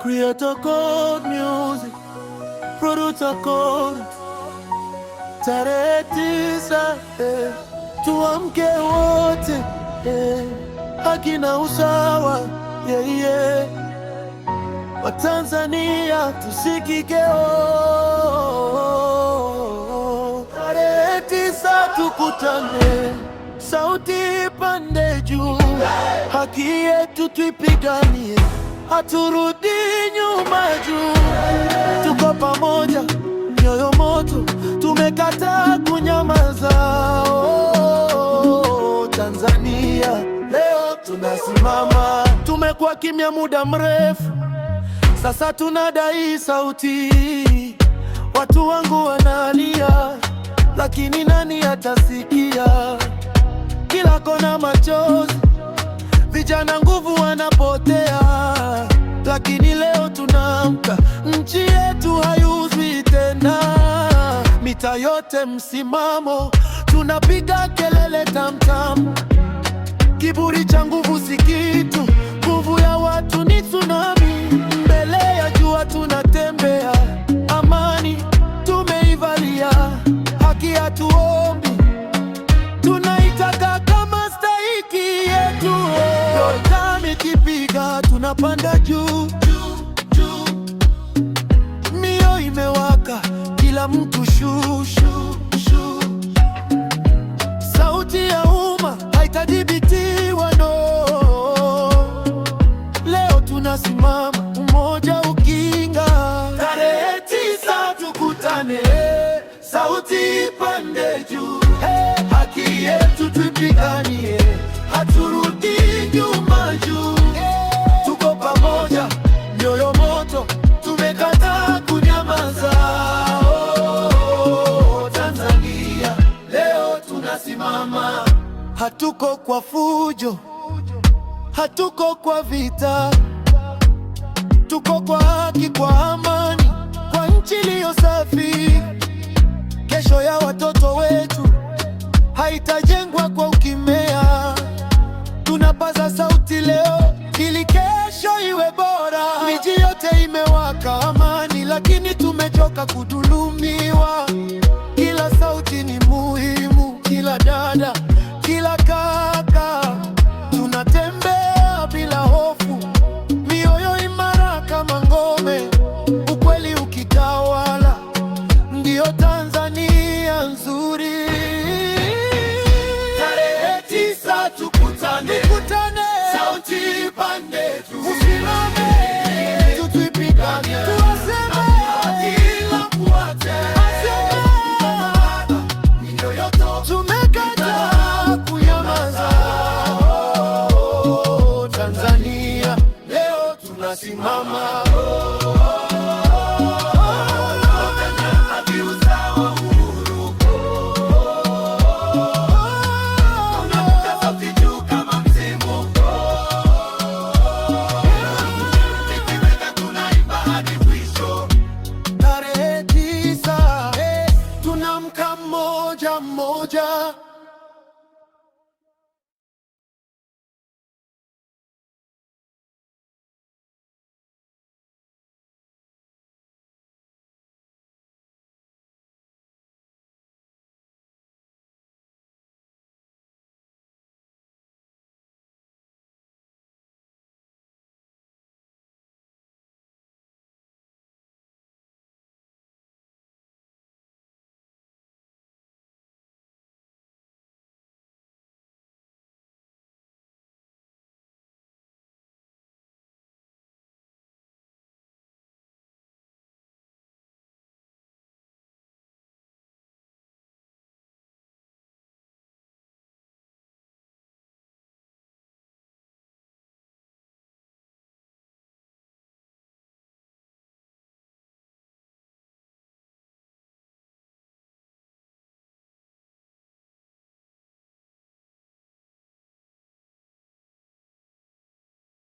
Creator Code Music, Producer Code. Tarehe 9, tuamke wote, haki na usawa, Watanzania tusikike, tarehe 9 tukutane, sauti pande juu, haki yetu tuipiganie, haturudi nyuma juu. Tuko pamoja, mioyo moto, tumekataa kunyamaza. Tanzania leo tunasimama, tumekuwa kimya muda mrefu, sasa tunadai sauti. Watu wangu wanalia, lakini nani atasikia? Kila kona machozi, vijana nguvu wanapotea, lakini leo tunaamka, nchi yetu hayuzwi tena. Mita yote msimamo, tunapiga kelele tamtam. Kiburi cha nguvu si kitu, nguvu ya watu ni tsunami. Mbele ya jua tunatembea, amani tumeivalia, haki hatuombi, tunaitaka kama stahiki yetu. Yote kipiga, tunapanda juu, mioyo imewaka, kila mtu shushu. Sauti ya umma haitadhibitiwa, no. Leo tunasimama, umoja ukinga. Tarehe 9 tukutane, sauti pande juu, haki yetu tuipiganie, haturudi nyuma juu. Tuko pamoja, mioyo moto, tumekataa kunyamaza. Tanzania leo tunasimama, hatuko kwa fujo, hatuko kwa vita, tuko kwa haki, kwa amani, kwa nchi iliyo safi. Kesho ya watoto wetu haitajengwa kwa ukimya. Tunapaza sauti leo ili kesho iwe bora. Miji yote imewaka amani, lakini tumechoka kudhulumiwa. Kila sauti ni muhimu, kila dada, kila kaka. Tunatembea bila hofu, mioyo imara kama ngome. Ukweli ukitawala, ndio Tanzania nzuri. Tarehe 9 tukutane, sauti pande juu, usimame tuipiganie, tuwaseme kila mmoja, tumekataa kunyamaza. Tanzania leo tunasimama.